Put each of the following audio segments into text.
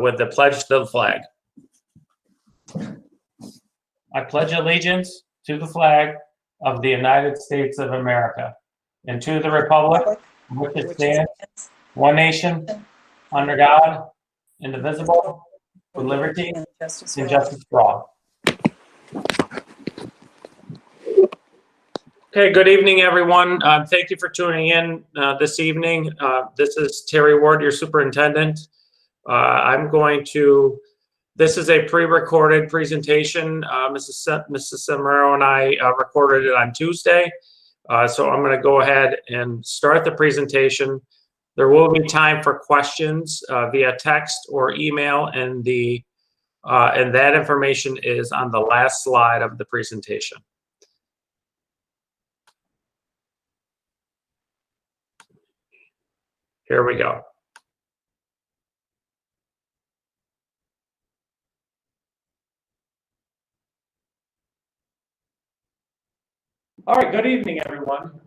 with the pledge to the flag. I pledge allegiance to the flag of the United States of America and to the republic which it stands, one nation, under God, indivisible, with liberty and justice for all. Okay, good evening, everyone. Thank you for tuning in this evening. This is Terry Ward, your superintendent. This is a pre-recorded presentation. Mrs. Samaro and I recorded it on Tuesday. So I'm going to go ahead and start the presentation. There will be time for questions via text or email, and that information is on the last slide of the presentation. Here we go. All right, good evening, everyone.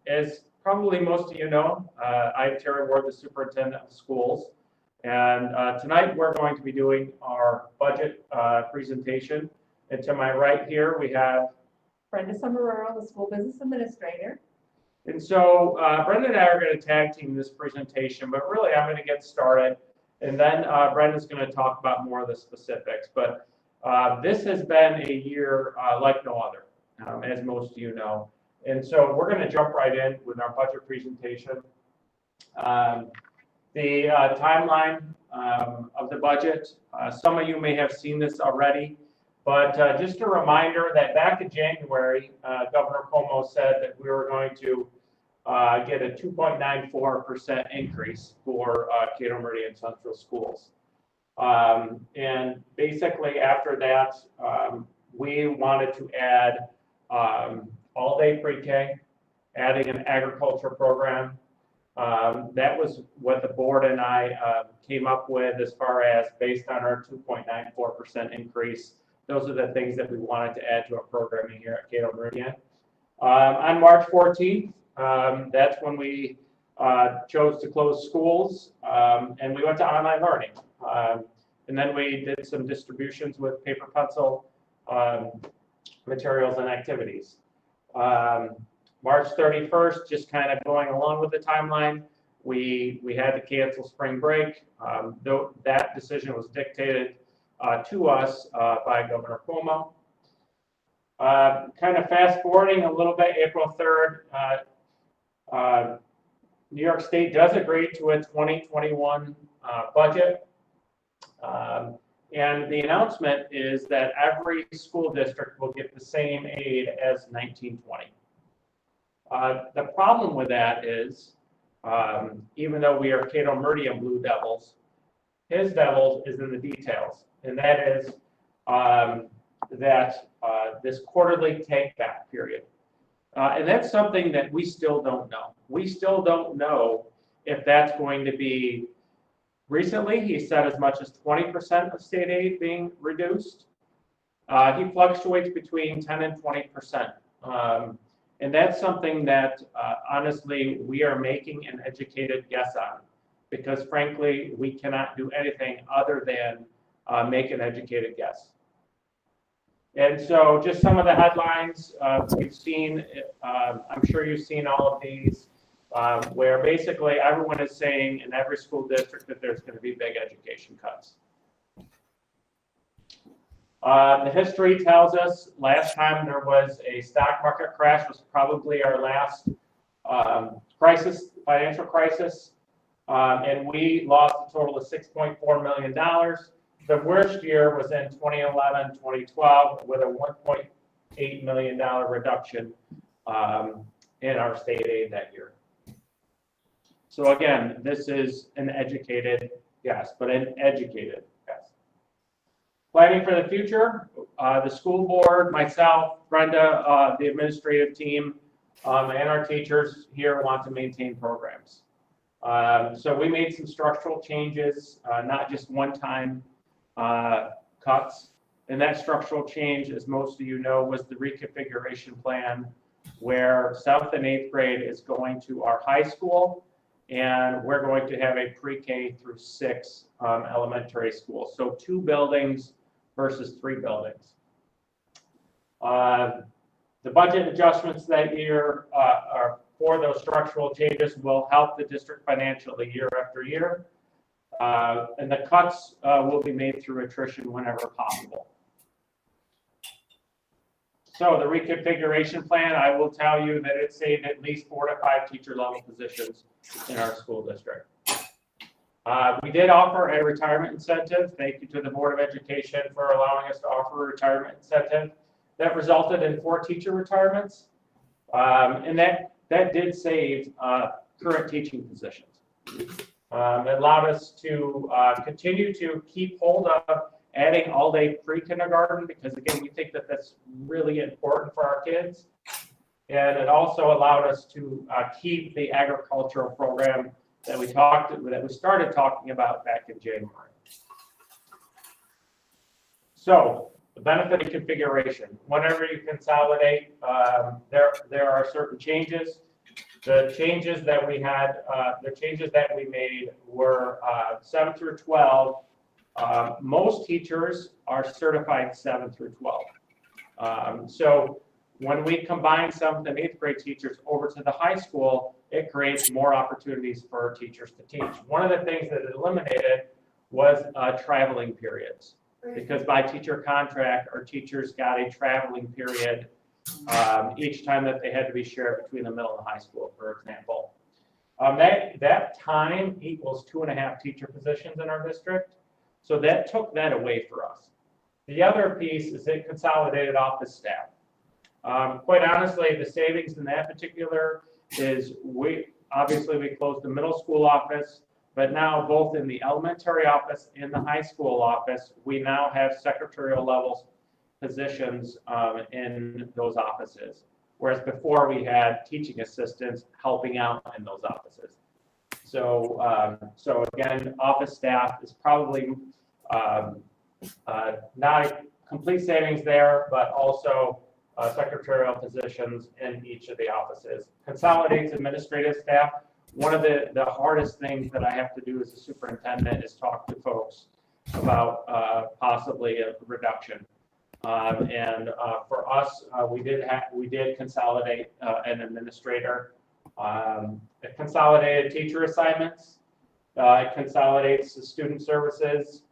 As probably most of you know, I'm Terry Ward, the superintendent of schools. And tonight we're going to be doing our budget presentation. And to my right here, we have Brenda Sombrero, the school business administrator. And so Brenda and I are going to tag team this presentation, but really I'm going to get started. And then Brenda's going to talk about more of the specifics. But this has been a year like no other, as most of you know. And so we're going to jump right in with our budget presentation. The timeline of the budget, some of you may have seen this already, but just a reminder that back in January, Governor Cuomo said that we were going to get a 2.94% increase for Cato Meridian Central Schools. And basically after that, we wanted to add all-day pre-K, adding an agriculture program. That was what the board and I came up with as far as based on our 2.94% increase. Those are the things that we wanted to add to our programming here at Cato Meridian. On March 14th, that's when we chose to close schools and we went to online learning. And then we did some distributions with paper pencil materials and activities. March 31st, just kind of going along with the timeline, we had to cancel spring break. Though that decision was dictated to us by Governor Cuomo. Kind of fast forwarding a little bit, April 3rd, New York State does agree to a 2021 budget. And the announcement is that every school district will get the same aid as 1920. The problem with that is, even though we are Cato Meridian Blue Devils, his Devils is in the details. And that is this quarterly take-back period. And that's something that we still don't know. We still don't know if that's going to be. Recently, he said as much as 20% of state aid being reduced. He fluctuates between 10 and 20%. And that's something that, honestly, we are making an educated guess on. Because, frankly, we cannot do anything other than make an educated guess. And so just some of the headlines we've seen, I'm sure you've seen all of these. Where basically everyone is saying in every school district that there's going to be big education cuts. The history tells us last time there was a stock market crash was probably our last financial crisis, and we lost a total of $6.4 million. The worst year was in 2011, 2012 with a $1.8 million reduction in our state aid that year. So again, this is an educated guess, but an educated guess. Planning for the future, the school board, myself, Brenda, the administrative team, and our teachers here want to maintain programs. So we made some structural changes, not just one-time cuts. And that structural change, as most of you know, was the reconfiguration plan where 7th and 8th grade is going to our high school and we're going to have a pre-K through 6 elementary school. So 2 buildings versus 3 buildings. The budget adjustments that year are for those structural changes will help the district financially year after year. And the cuts will be made through attrition whenever possible. So the reconfiguration plan, I will tell you that it saved at least 4 to 5 teacher level positions in our school district. We did offer a retirement incentive. Thank you to the Board of Education for allowing us to offer a retirement incentive. That resulted in 4 teacher retirements, and that did save current teaching positions. It allowed us to continue to keep hold of adding all-day pre-kindergarten, because again, we think that that's really important for our kids. And it also allowed us to keep the agricultural program that we started talking about back in January. So the benefit of configuration. Whenever you consolidate, there are certain changes. The changes that we made were 7 through 12. Most teachers are certified 7 through 12. So when we combine 7th and 8th grade teachers over to the high school, it creates more opportunities for teachers to teach. One of the things that it eliminated was traveling periods, because by teacher contract, our teachers got a traveling period each time that they had to be shared between the middle and high school, for example. That time equals 2.5 teacher positions in our district. So that took that away for us. The other piece is it consolidated office staff. Quite honestly, the savings in that particular is we closed the middle school office, but now both in the elementary office and the high school office, we now have secretarial level positions in those offices. Whereas before we had teaching assistants helping out in those offices. So, so again, office staff is probably not a complete savings there, but also secretarial positions in each of the offices. Consolidates administrative staff. One of the hardest things that I have to do as a superintendent is talk to folks about possibly a reduction. And for us, we did consolidate an administrator. It consolidated teacher assignments. It consolidates the student services.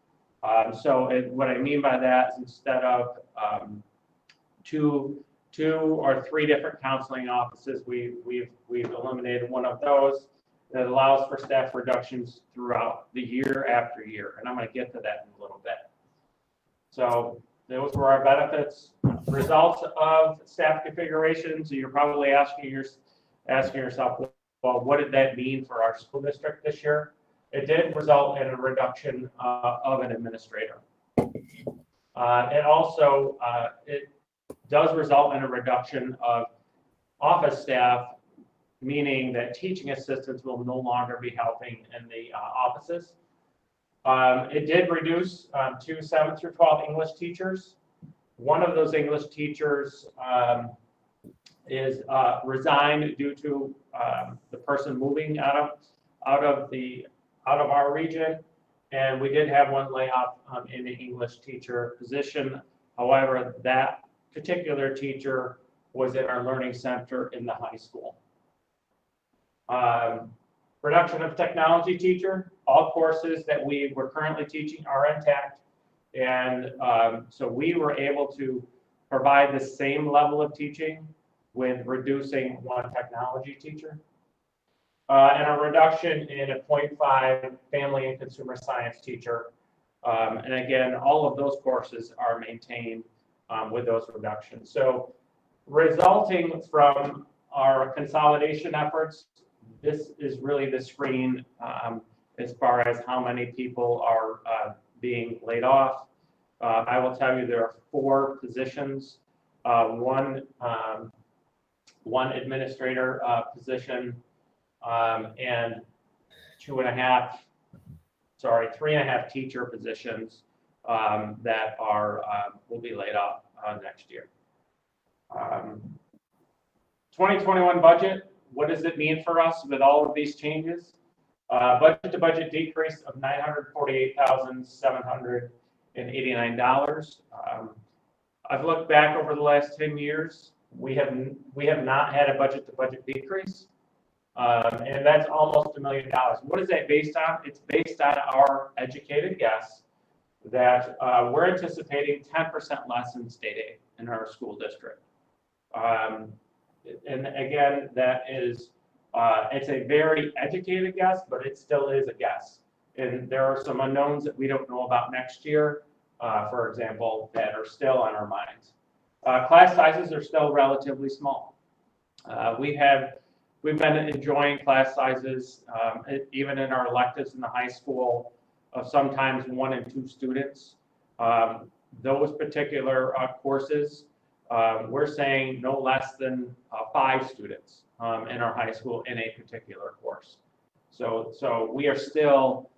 What I mean by that is instead of two or 3 different counseling offices, we've eliminated one of those. That allows for staff reductions throughout the year after year, and I'm going to get to that in a little bit. So those were our benefits. Results of staff configurations. So you're probably asking yourself, well, what did that mean for our school district this year? It did result in a reduction of an administrator. And also, it does result in a reduction of office staff, meaning that teaching assistants will no longer be helping in the offices. It did reduce 2 7 through 12 English teachers. One of those English teachers is resigned due to the person moving out of our region, and we did have one layoff in the English teacher position. However, that particular teacher was in our learning center in the high school. Reduction of technology teacher. All courses that we were currently teaching are intact, and so we were able to provide the same level of teaching with reducing 1 technology teacher. And a reduction in a 0.5 family and consumer science teacher. And again, all of those courses are maintained with those reductions. So resulting from our consolidation efforts, this is really the screen as far as how many people are being laid off. I will tell you there are 4 positions, one administrator position, and 3.5 teacher positions that will be laid off next year. 2021 budget. What does it mean for us with all of these changes? Budget to budget decrease of $948,789. I've looked back over the last 10 years. We have not had a budget to budget decrease. And that's almost $1 million. What is that based on? It's based on our educated guess that we're anticipating 10% less in state aid in our school district. And again, that is, it's a very educated guess, but it still is a guess. And there are some unknowns that we don't know about next year, for example, that are still on our minds. Class sizes are still relatively small. We've been enjoying class sizes, even in our electives in the high school, of sometimes 1 and 2 students. Those particular courses, we're saying no less than 5 students in our high school in a particular course. So we are still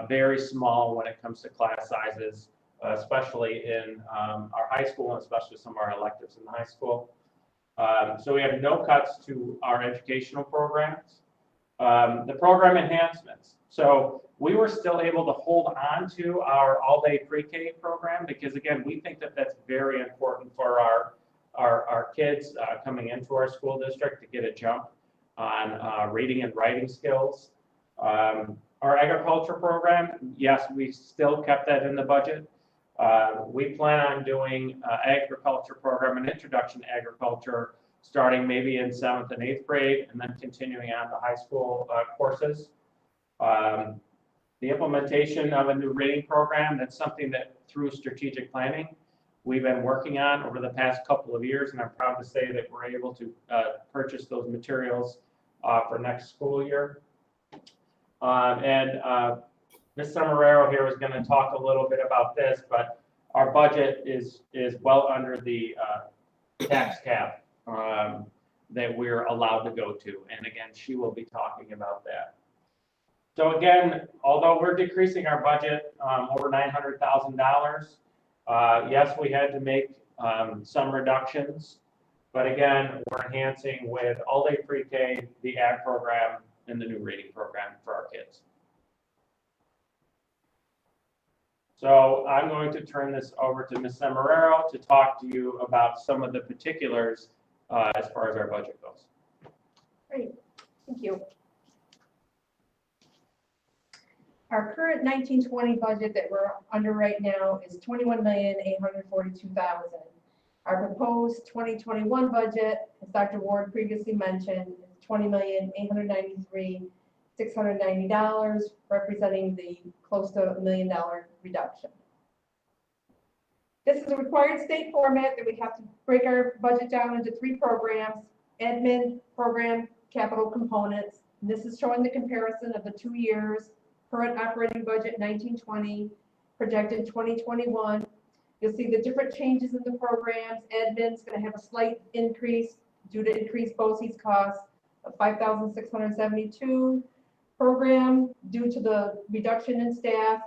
very small when it comes to class sizes, especially in our high school and especially some of our electives in the high school. So we have no cuts to our educational programs. The program enhancements. So we were still able to hold on to our all-day pre-K program because, again, we think that that's very important for our kids coming into our school district to get a jump on reading and writing skills. Our agriculture program, yes, we still kept that in the budget. We plan on doing agriculture program and introduction to agriculture starting maybe in 7th and 8th grade and then continuing on to high school courses. The implementation of a new reading program, that's something that through strategic planning we've been working on over the past couple of years, and I'm proud to say that we're able to purchase those materials for next school year. Ms. Sommarero here is going to talk a little bit about this, but our budget is well under the tax cap that we're allowed to go to. And again, she will be talking about that. So again, although we're decreasing our budget over $900,000, yes, we had to make some reductions, but again, we're enhancing with all-day pre-K, the ag program, and the new reading program for our kids. So I'm going to turn this over to Ms. Sommarero to talk to you about some of the particulars as far as our budget goes. Great, thank you. Our current 1920 budget that we're under right now is $21,842,000. Our proposed 2021 budget, as Dr. Ward previously mentioned, is $20,893,690, representing the close to $1 million reduction. This is a required state format that we have to break our budget down into 3 programs: admin, program, capital components. And this is showing the comparison of the 2 years. Current operating budget 1920, projected 2021. You'll see the different changes in the programs. Admin's going to have a slight increase due to increased BOCES costs of $5,672. Program, due to the reduction in staff,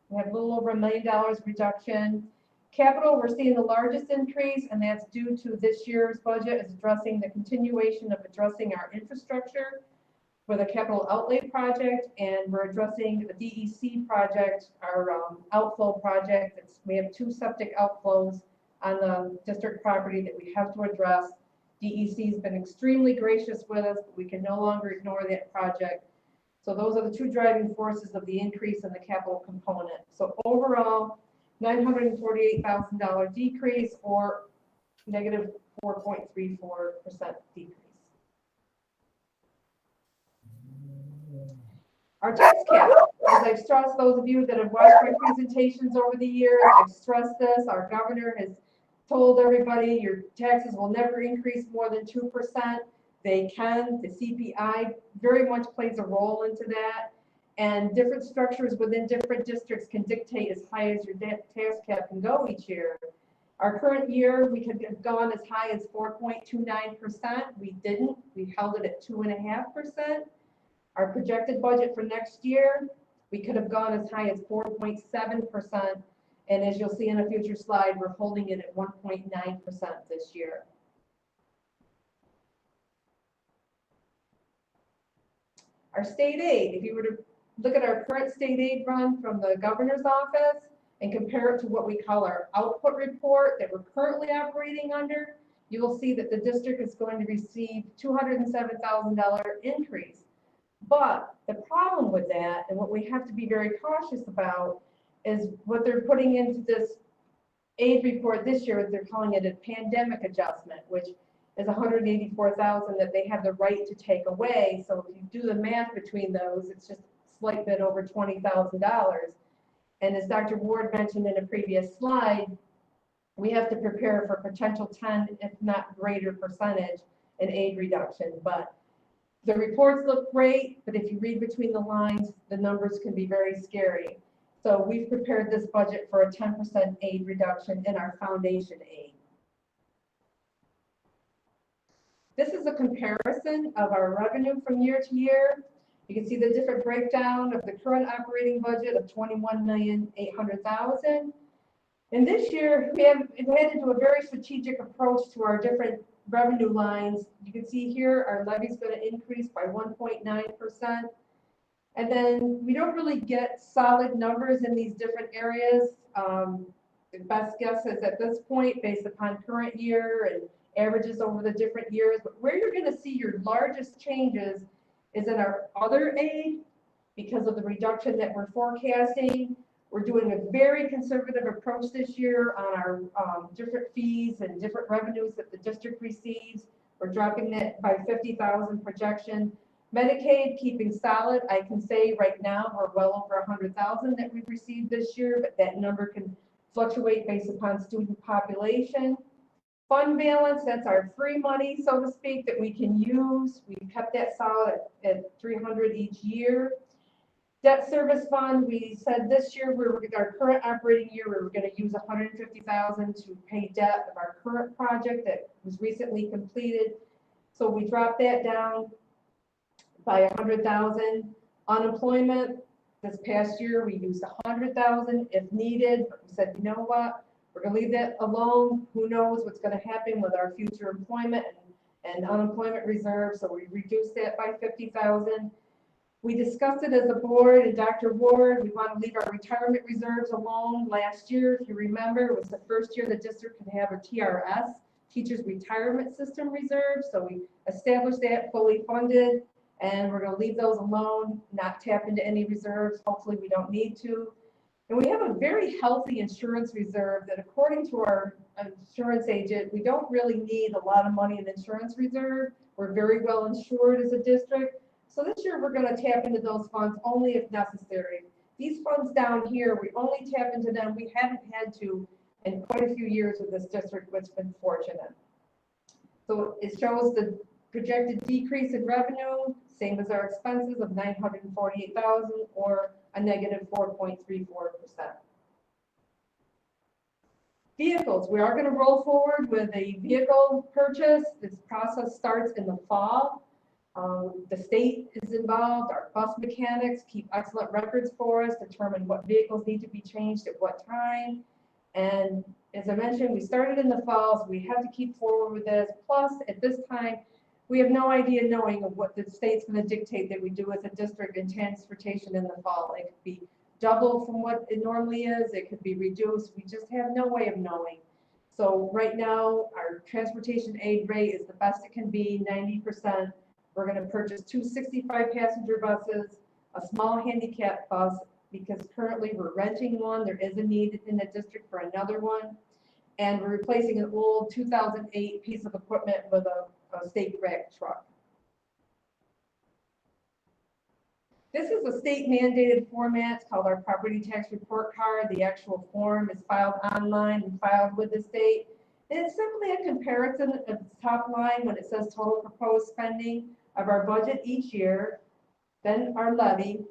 we have a little over $1 million reduction. Capital, we're seeing the largest increase, and that's due to this year's budget is addressing the continuation of addressing our infrastructure with a capital outlay project, and we're addressing the DEC project, our outflow project. We have 2 septic outflows on the district property that we have to address. DEC has been extremely gracious with us, but we can no longer ignore that project. So those are the 2 driving forces of the increase in the capital component. So overall, $948,000 decrease, or negative 4.34% decrease. Our tax cap, as I've stressed, those of you that have watched my presentations over the years, I've stressed this. Our governor has told everybody your taxes will never increase more than 2%. They can. The CPI very much plays a role into that. And different structures within different districts can dictate as high as your tax cap can go each year. Our current year, we could have gone as high as 4.29%. We didn't. We held it at 2.5%. Our projected budget for next year, we could have gone as high as 4.7%. And as you'll see in a future slide, we're holding it at 1.9% this year. Our state aid, if you were to look at our current state aid run from the governor's office and compare it to what we call our output report that we're currently operating under, you will see that the district is going to receive $207,000 increase. But the problem with that, and what we have to be very cautious about, is what they're putting into this aid report this year, they're calling it a pandemic adjustment, which is $184,000 that they have the right to take away. So if you do the math between those, it's just a slight bit over $20,000. And as Dr. Ward mentioned in a previous slide, we have to prepare for potential 10, if not greater percentage in aid reduction. But the reports look great, but if you read between the lines, the numbers can be very scary. So we've prepared this budget for a 10% aid reduction in our foundation aid. This is a comparison of our revenue from year to year. You can see the different breakdown of the current operating budget of $21,800,000. And this year, we had to do a very strategic approach to our different revenue lines. You can see here, our levy is going to increase by 1.9%. And then we don't really get solid numbers in these different areas. The best guess is at this point, based upon current year and averages over the different years, but where you're going to see your largest changes is in our other aid because of the reduction that we're forecasting. We're doing a very conservative approach this year on our different fees and different revenues that the district receives. We're dropping that by 50,000 projection. Medicaid keeping solid. I can say right now we're well over 100,000 that we've received this year, but that number can fluctuate based upon student population. Fund balance, that's our free money, so to speak, that we can use. We've kept that solid at 300 each year. Debt service fund, we said this year, our current operating year, we were going to use 150,000 to pay debt of our current project that was recently completed. So we dropped that down by 100,000. Unemployment, this past year, we used 100,000 if needed, but we said, you know what? We're going to leave that alone. Who knows what's going to happen with our future employment and unemployment reserve. So we reduced that by 50,000. We discussed it as a board, and Dr. Ward, we want to leave our retirement reserves alone. Last year, if you remember, it was the first year the district could have a TRS, Teachers Retirement System Reserve. So we established that, fully funded, and we're going to leave those alone, not tap into any reserves. Hopefully we don't need to. And we have a very healthy insurance reserve that, according to our insurance agent, we don't really need a lot of money in insurance reserve. We're very well insured as a district. So this year we're going to tap into those funds only if necessary. These funds down here, we only tap into them. We haven't had to in quite a few years with this district, which has been fortunate. So it shows the projected decrease in revenue, same as our expenses of 948,000 or a negative 4.34%. Vehicles, we are going to roll forward with a vehicle purchase. This process starts in the fall. The state is involved. Our bus mechanics keep excellent records for us, determine what vehicles need to be changed at what time. And as I mentioned, we started in the fall, so we have to keep forward with this. Plus, at this time, we have no idea knowing of what the state's going to dictate that we do as a district in transportation in the fall. It could be double from what it normally is. It could be reduced. We just have no way of knowing. So right now, our transportation aid rate is the best it can be, 90%. We're going to purchase 2 65-passenger buses, a small handicap bus, because currently we're renting one. There is a need in the district for another one. And we're replacing an old 2008 piece of equipment with a state rack truck. This is a state mandated format. It's called our property tax report card. The actual form is filed online and filed with the state. And it's simply a comparison of the top line when it says total proposed spending of our budget each year, then our levy,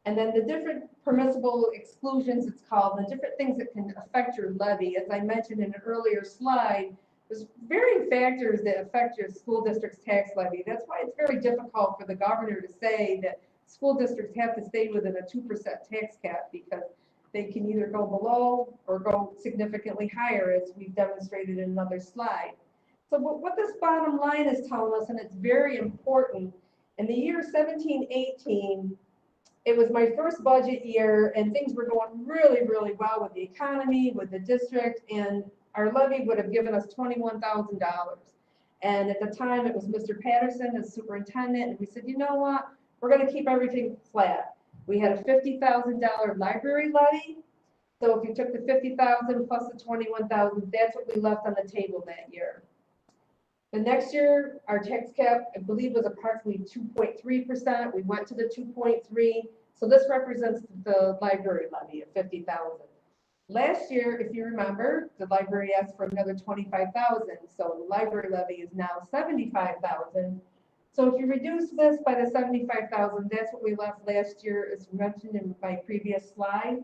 and then the different permissible exclusions, it's called, the different things that can affect your levy. As I mentioned in an earlier slide, there's varying factors that affect your school district's tax levy. That's why it's very difficult for the governor to say that school districts have to stay within a 2% tax cap, because they can either go below or go significantly higher, as we've demonstrated in another slide. So what this bottom line is telling us, and it's very important, In the year 17-18, it was my first budget year and things were going really, really well with the economy, with the district, and our levy would have given us $21,000. And at the time, it was Mr. Patterson as superintendent, and we said, you know what? We're gonna keep everything flat. We had a $50,000 library levy. So if you took the 50,000 plus the 21,000, that's what we left on the table that year. The next year, our tax cap, I believe, was approximately 2.3%. We went to the 2.3. So this represents the library levy of 50,000. Last year, if you remember, the library asked for another 25,000. So the library levy is now 75,000. So if you reduce this by the 75,000, that's what we left last year, as mentioned in my previous slide.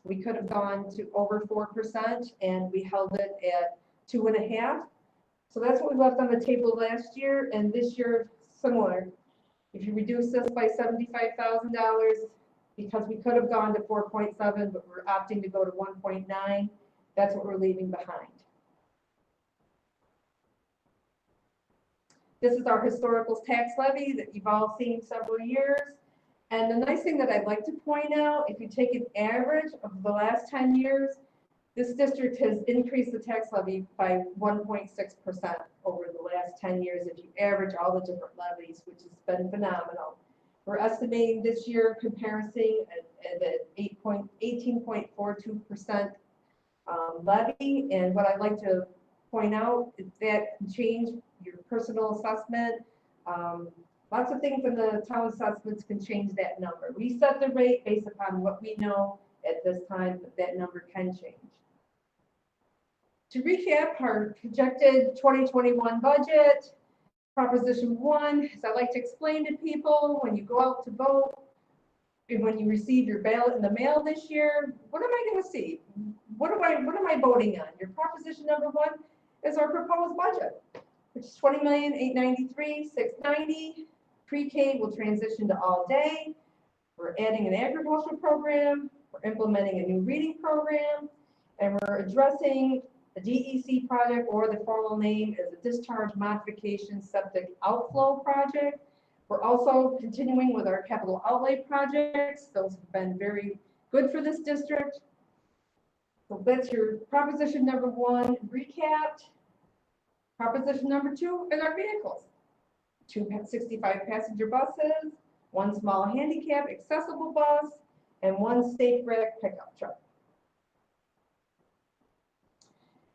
We could have gone to over 4% and we held it at 2.5%. So that's what we left on the table last year, and this year similar. If you reduce this by $75,000, because we could have gone to 4.7, but we're opting to go to 1.9, that's what we're leaving behind. This is our historical tax levy that you've all seen several years. And the nice thing that I'd like to point out, if you take an average of the last 10 years, this district has increased the tax levy by 1.6% over the last 10 years if you average all the different levies, which has been phenomenal. We're estimating this year comparison at 18.42% levy. And what I'd like to point out is that can change your personal assessment. Lots of things in the town assessments can change that number. We set the rate based upon what we know at this time, but that number can change. To recap our projected 2021 budget, Proposition 1, as I like to explain to people, when you go out to vote, and when you receive your ballot in the mail this year, what am I going to see? What am I voting on? Your Proposition number 1 is our proposed budget, which is $20,893,690. Pre-K will transition to all day. We're adding an agricultural program. We're implementing a new reading program, and we're addressing a DEC project, or the formal name is a discharge modification septic outflow project. We're also continuing with our capital outlay projects. Those have been very good for this district. So that's your Proposition number 1 recapped. Proposition number 2 is our vehicles. 2 65 passenger buses, 1 small handicap accessible bus, and 1 safe rack pickup truck.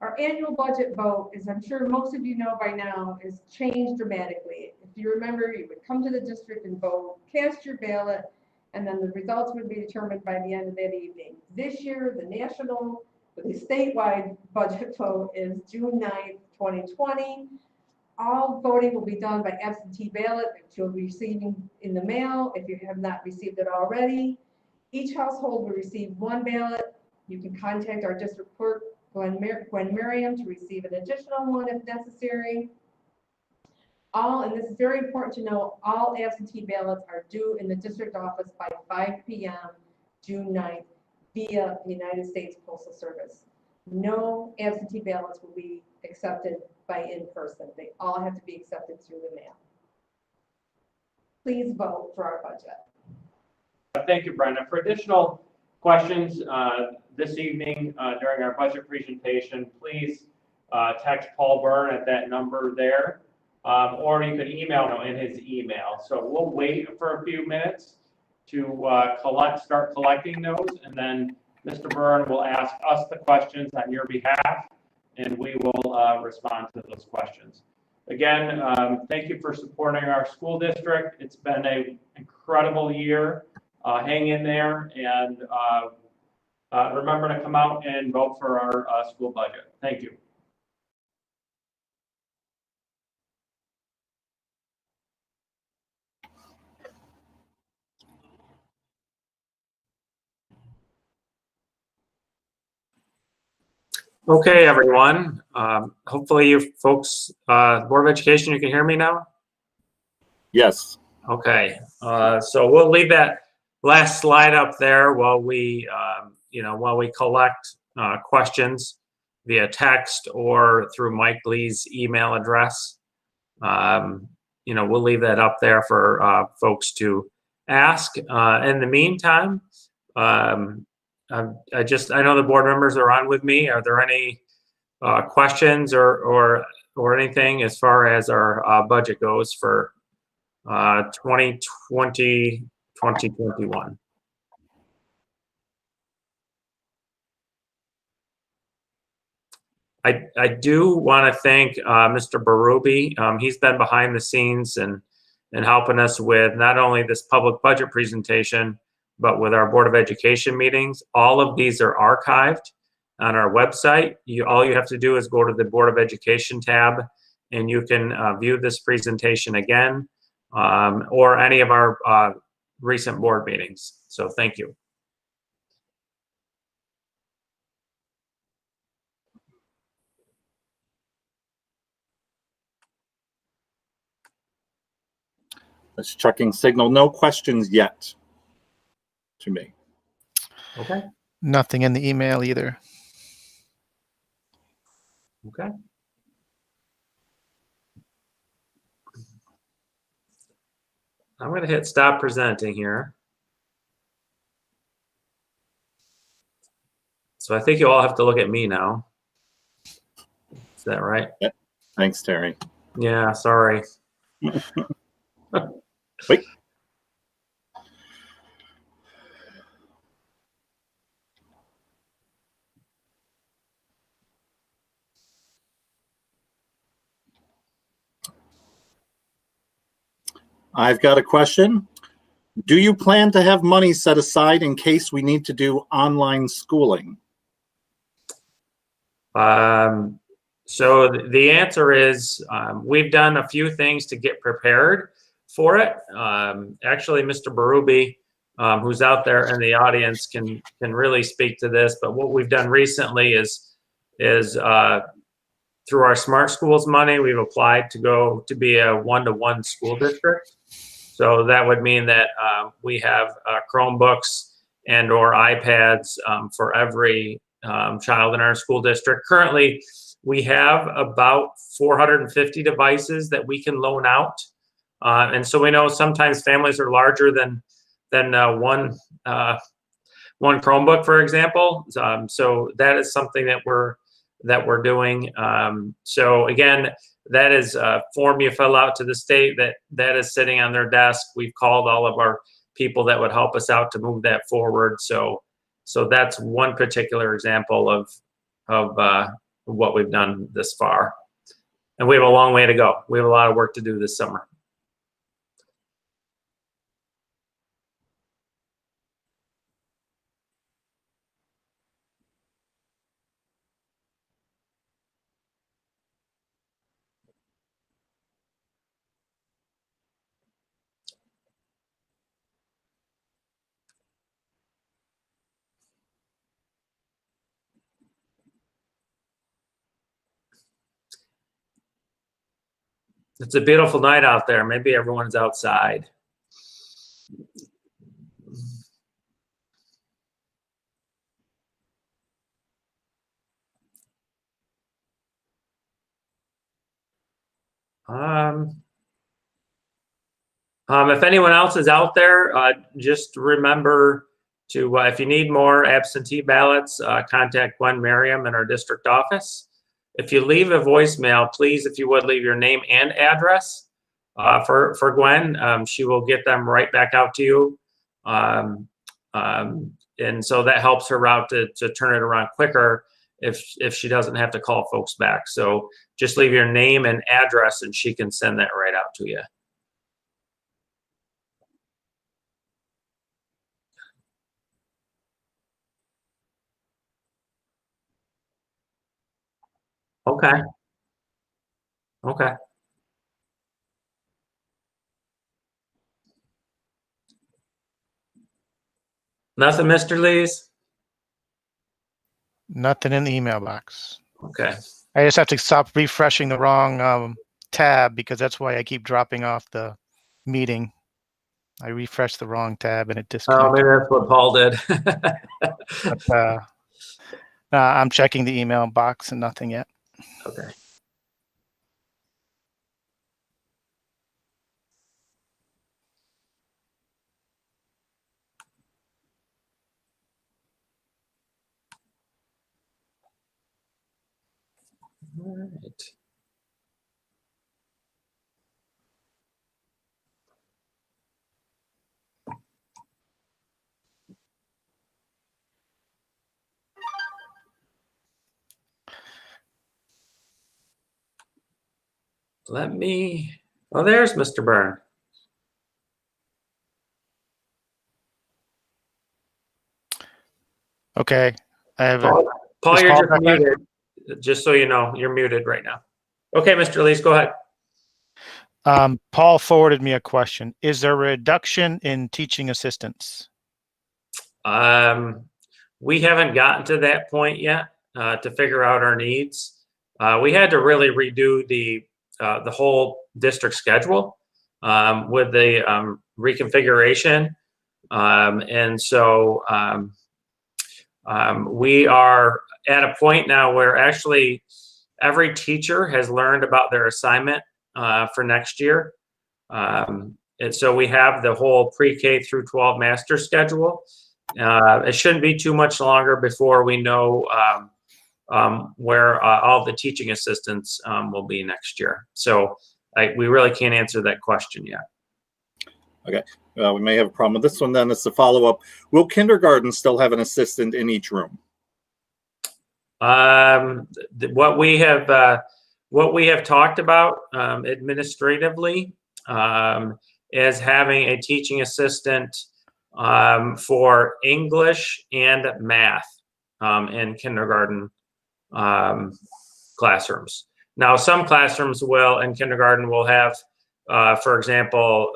Our annual budget vote, as I'm sure most of you know by now, is changed dramatically. If you remember, you would come to the district and vote, cast your ballot, and then the results would be determined by the end of that evening. This year, the statewide budget vote is June 9th, 2020. All voting will be done by absentee ballot that you'll be receiving in the mail if you have not received it already. Each household will receive 1 ballot. You can contact our district clerk, Gwen Merriam, to receive an additional 1 if necessary. And this is very important to know, all absentee ballots are due in the district office by 5 p.m. June 9th via the United States Postal Service. No absentee ballots will be accepted by in-person. They all have to be accepted through the mail. Please vote for our budget. Thank you, Brenda. For additional questions this evening during our budget presentation, please text Paul Byrne at that number there, or you can email him in his email. So we'll wait for a few minutes to start collecting those, and then Mr. Byrne will ask us the questions on your behalf, and we will respond to those questions. Again, thank you for supporting our school district. It's been an incredible year. Hang in there, and remember to come out and vote for our school budget. Thank you. Okay, everyone. Hopefully you folks, Board of Education, you can hear me now? Yes. Okay, so we'll leave that last slide up there while we, while we collect questions via text or through Mike Lee's email address. we'll leave that up there for folks to ask. In the meantime, I know the board members are on with me. Are there any questions or anything as far as our budget goes for 2020, 2021? I do want to thank Mr. Berube. He's been behind the scenes and helping us with not only this public budget presentation, but with our Board of Education meetings. All of these are archived on our website. All you have to do is go to the Board of Education tab, and you can view this presentation again, or any of our recent board meetings. So thank you. That's checking signal. No questions yet to me. Okay. Nothing in the email either. Okay. I'm going to hit stop presenting here. So I think you all have to look at me now. Is that right? Yeah. Thanks, Terry. Yeah, sorry. Wait. I've got a question. Do you plan to have money set aside in case we need to do online schooling? So the answer is we've done a few things to get prepared for it. Actually, Mr. Berube, who's out there in the audience, can really speak to this. But what we've done recently is through our Smart Schools money, we've applied to go to be a one-to-one school district. So that would mean that we have Chromebooks and or iPads for every child in our school district. Currently, we have about 450 devices that we can loan out. And so we know sometimes families are larger than one Chromebook, for example. So that is something that we're doing. So again, that is a form you fill out to the state that is sitting on their desk. We've called all of our people that would help us out to move that forward. So that's one particular example of what we've done this far. And we have a long way to go. We have a lot of work to do this summer. It's a beautiful night out there. Maybe everyone's outside. If anyone else is out there, just remember to, if you need more absentee ballots, contact Gwen Merriam in our district office. If you leave a voicemail, please, if you would, leave your name and address for Gwen. She will get them right back out to you. And so that helps her out to turn it around quicker if she doesn't have to call folks back. So just leave your name and address and she can send that right out to you. Okay. Okay. Nothing, Mr. Lees? Nothing in the email box. Okay. I just have to stop refreshing the wrong tab because that's why I keep dropping off the meeting. I refreshed the wrong tab and it Oh, disconnected. maybe that's what Paul did. But, I'm checking the email box and nothing yet. Okay. All right. Oh, there's Mr. Byrne. Okay. I have a, Paul, Is you're Paul just back there? muted. Just so you know, you're muted right now. Okay, Mr. Lees, go ahead. Paul forwarded me a question. Is there a reduction in teaching assistants? We haven't gotten to that point yet to figure out our needs. We had to really redo the whole district schedule with the reconfiguration. And so we are at a point now where actually every teacher has learned about their assignment for next year. And so we have the whole pre-K through 12 master schedule. It shouldn't be too much longer before we know where all the teaching assistants will be next year. So we really can't answer that question yet. Okay. We may have a problem with this one then. It's a follow-up. Will kindergarten still have an assistant in each room? What we have talked about administratively is having a teaching assistant for English and math in kindergarten classrooms. Now, some classrooms in kindergarten will have, for example,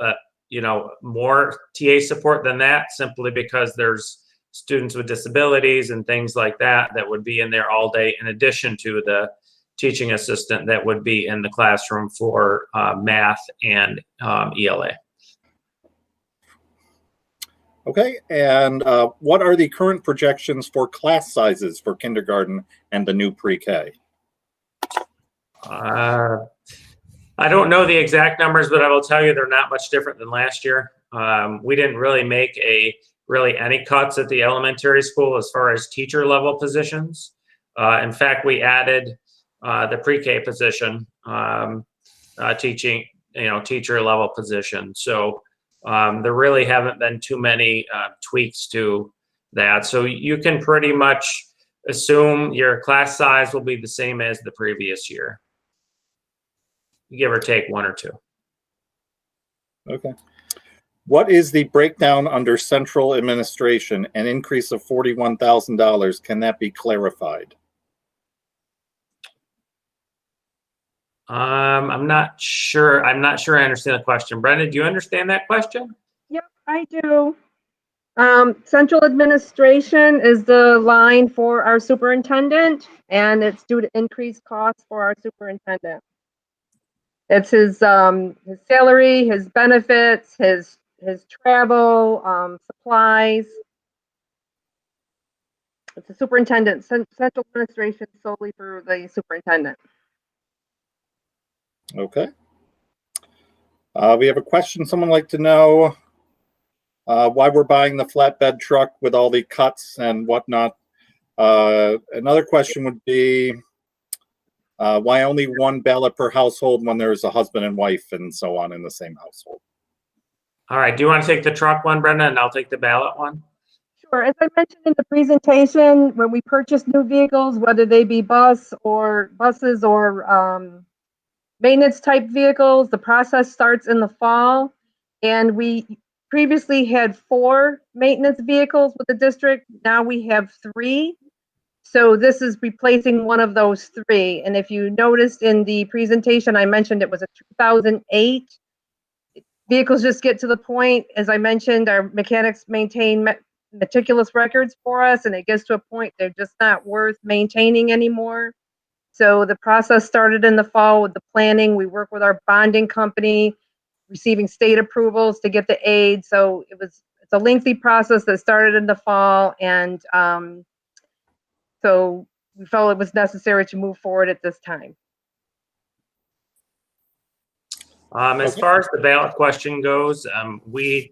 more TA support than that, simply because there's students with disabilities and things like that would be in there all day, in addition to the teaching assistant that would be in the classroom for math and ELA. Okay, and what are the current projections for class sizes for kindergarten and the new pre-K? I don't know the exact numbers, but I will tell you they're not much different than last year. We didn't really make any cuts at the elementary school as far as teacher level positions. In fact, we added the pre-K position, teaching, teacher level position. So there really haven't been too many tweaks to that. So you can pretty much assume your class size will be the same as the previous year, give or take one or two. Okay. What is the breakdown under central administration? An increase of $41,000. Can that be clarified? I'm not sure. I understand the question. Brenda, do you understand that question? Yep, I do. Central administration is the line for our superintendent, and it's due to increased costs for our superintendent. It's his salary, his benefits, his travel, supplies. It's a superintendent, central administration solely for the superintendent. Okay. We have a question. Someone would like to know why we're buying the flatbed truck with all the cuts and whatnot. Another question would be why only one ballot per household when there's a husband and wife and so on in the same household? All right. Do you want to take the truck one, Brenda, and I'll take the ballot one? Sure. As I mentioned in the presentation, when we purchase new vehicles, whether they be buses or maintenance type vehicles, the process starts in the fall. And we previously had 4 maintenance vehicles with the district. Now we have 3. So this is replacing one of those 3. And if you noticed in the presentation, I mentioned it was a 2008. Vehicles just get to the point, as I mentioned, our mechanics maintain meticulous records for us, and it gets to a point they're just not worth maintaining anymore. So the process started in the fall with the planning. We work with our bonding company, receiving state approvals to get the aid. So it's a lengthy process that started in the fall, and so we felt it was necessary to move forward at this time. As far as the ballot question goes, we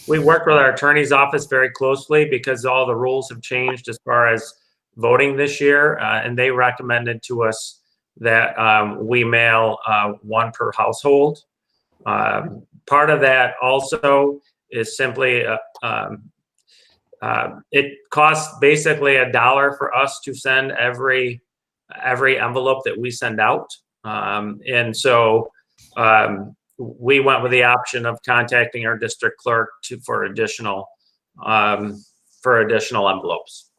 worked with our attorney's office very closely because all the rules have changed as far as voting this year, and they recommended to us that we mail one per household. Part of that also is simply it costs basically $1 for us to send every envelope that we send out, and so we went with the option of contacting our district clerk for additional envelopes.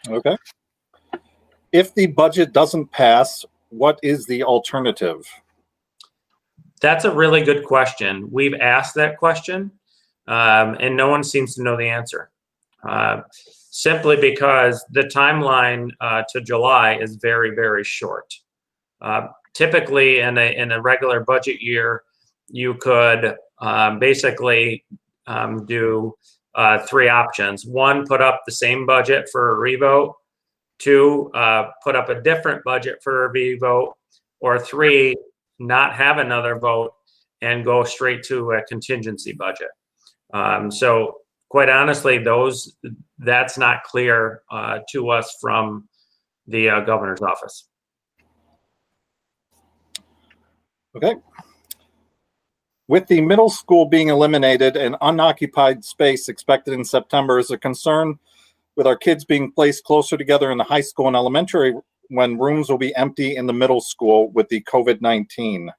Okay. If the budget doesn't pass, what is the alternative? That's a really good question. We've asked that question, and no one seems to know the answer. Simply because the timeline to July is very, very short. Typically, in a regular budget year, you could basically do 3 options. 1, put up the same budget for a revote. 2, put up a different budget for a revote. Or 3, not have another vote and go straight to a contingency budget. So quite honestly, that's not clear to us from the governor's office. Okay. With the middle school being eliminated and unoccupied space expected in September, is a concern with our kids being placed closer together in the high school and elementary when rooms will be empty in the middle school with the COVID-19?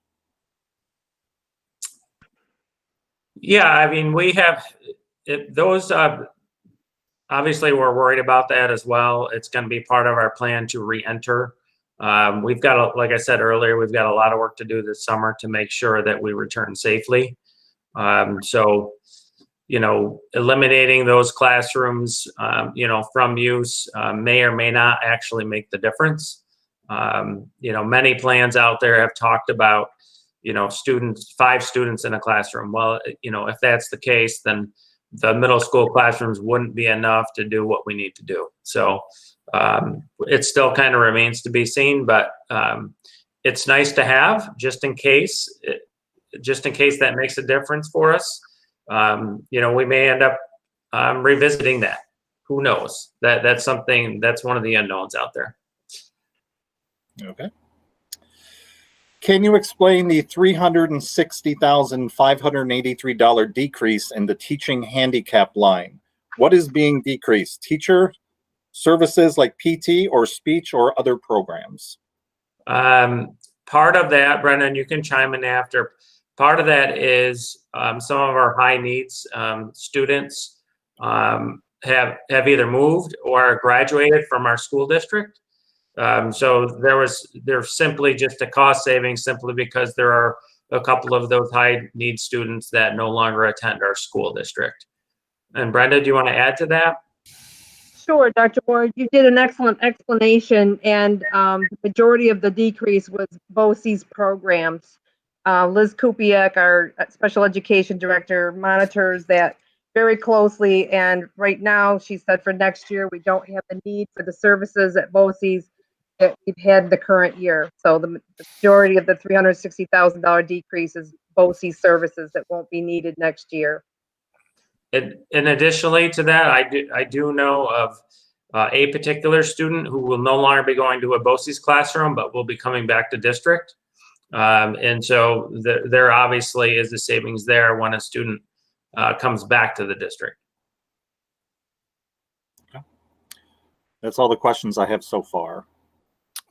Yeah, I mean, we have those. Obviously, we're worried about that as well. It's going to be part of our plan to re-enter. We've got, like I said earlier, we've got a lot of work to do this summer to make sure that we return safely. So, eliminating those classrooms, from use may or may not actually make the difference. Many plans out there have talked about, 5 students in a classroom. Well, if that's the case, then the middle school classrooms wouldn't be enough to do what we need to do. So it still kind of remains to be seen, but it's nice to have just in case that makes a difference for us. We may end up revisiting that. Who knows? That's one of the unknowns out there. Okay. Can you explain the $360,583 decrease in the teaching handicap line? What is being decreased? Teacher services like PT or speech or other programs? Part of that, Brendan, you can chime in after. Part of that is some of our high needs students have either moved or graduated from our school district. So there's simply just a cost saving simply because there are a couple of those high need students that no longer attend our school district. And Brenda, do you want to add to that? Sure, Dr. Ward, you did an excellent explanation, and the majority of the decrease was BOCES programs. Liz Kupiak, our special education director, monitors that very closely, and right now she said for next year we don't have the need for the services at BOCES that we've had the current year. So the majority of the $360,000 decrease is BOCES services that won't be needed next year. And additionally to that, I do know of a particular student who will no longer be going to a BOCES classroom, but will be coming back to district. And so there obviously is a savings there when a student comes back to the district. Okay. That's all the questions I have so far.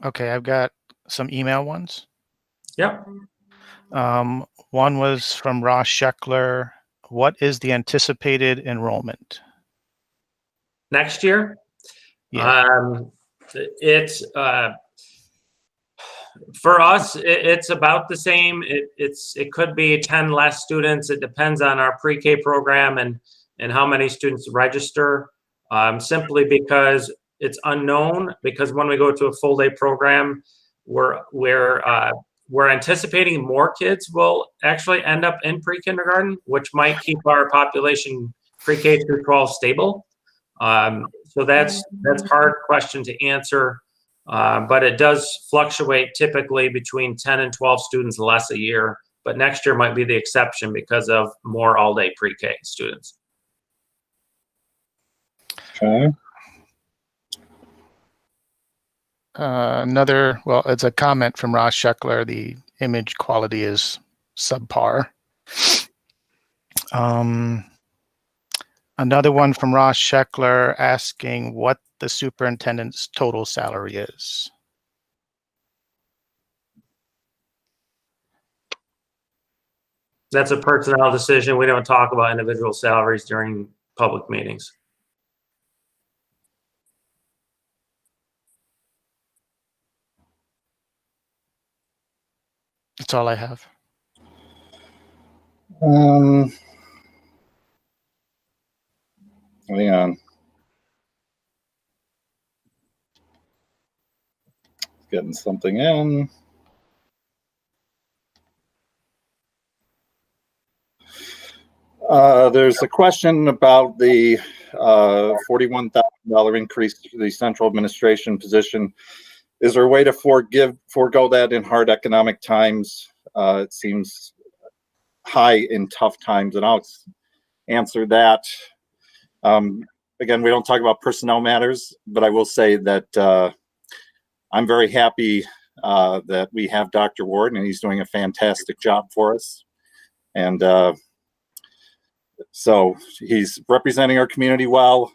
Okay, I've got some email ones. Yep. One was from Ross Scheckler. What is the anticipated enrollment? Next year? Yeah. It's for us, it's about the same. It could be 10 less students. It depends on our pre-K program and how many students register, simply because it's unknown, because when we go to a full day program, we're anticipating more kids will actually end up in pre-kindergarten, which might keep our population pre-K through 12 stable. So that's a hard question to answer, but it does fluctuate typically between 10 and 12 students less a year. But next year might be the exception because of more all-day pre-K students. Okay. Well, it's a comment from Ross Scheckler. The image quality is subpar. Another one from Ross Scheckler asking what the superintendent's total salary is. That's a personnel decision. We don't talk about individual salaries during public meetings. That's all I have. Hang on. Getting something in. There's a question about the $41,000 increase to the central administration position. Is there a way to forego that in hard economic times? It seems high in tough times, and I'll answer that. Again, we don't talk about personnel matters, but I will say that I'm very happy that we have Dr. Ward, and he's doing a fantastic job for us. And so he's representing our community well.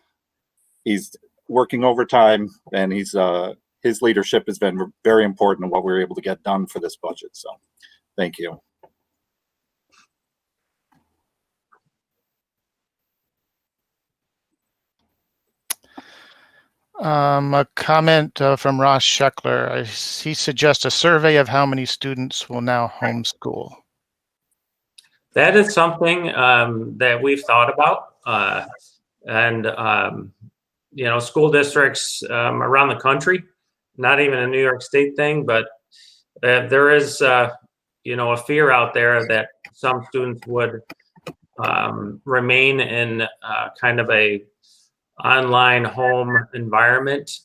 He's working overtime, and his leadership has been very important in what we were able to get done for this budget. So thank you. A comment from Ross Scheckler. He suggests a survey of how many students will now homeschool. That is something that we've thought about. You know, school districts around the country, not even a New York State thing, but there is, you know, a fear out there that some students would remain in kind of a online home environment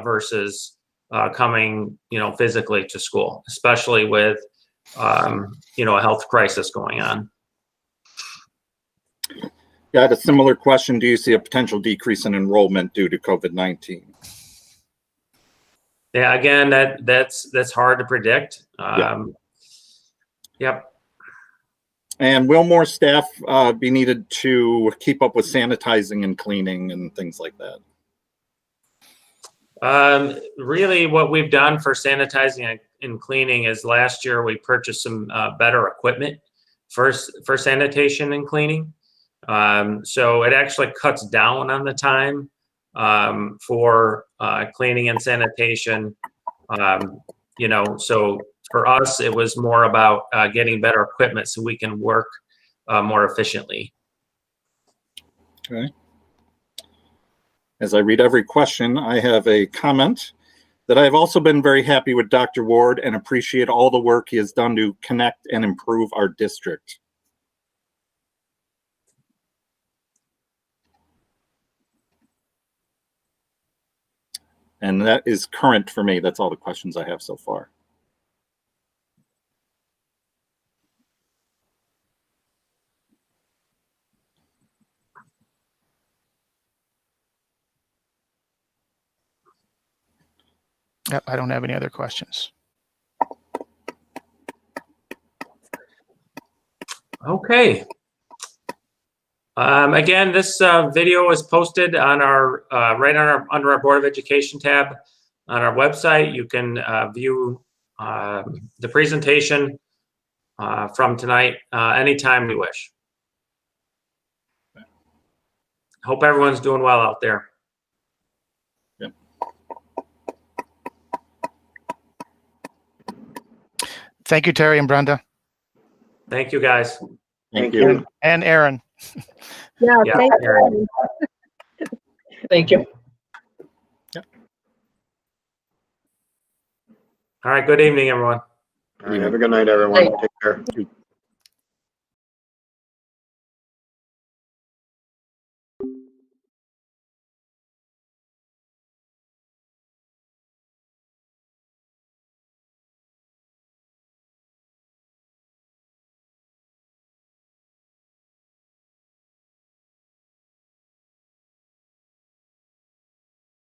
versus coming, you know, physically to school, especially with, you know, a health crisis going on. Yeah, I had a similar question. Do you see a potential decrease in enrollment due to COVID-19? Yeah, again, that's hard to predict. Yep. And will more staff be needed to keep up with sanitizing and cleaning and things like that? Really, what we've done for sanitizing and cleaning is last year we purchased some better equipment for sanitation and cleaning. So it actually cuts down on the time for cleaning and sanitation. You know, so for us, it was more about getting better equipment so we can work more efficiently. Okay. As I read every question, I have a comment that I've also been very happy with Dr. Ward and appreciate all the work he has done to connect and improve our district. And that is current for me. That's all the questions I have so far. Yep, I don't have any other questions. Okay. Again, this video is posted on our under our Board of Education tab on our website. You can view the presentation from tonight anytime you wish. Hope everyone's doing well out there. Yep. Thank you, Terry and Brenda. Thank you, guys. Thank you. And Aaron. Yeah, Yeah, thank Aaron. you. Thank you. All right. Good evening, everyone. All right. Have a good night, everyone. Night. Take care.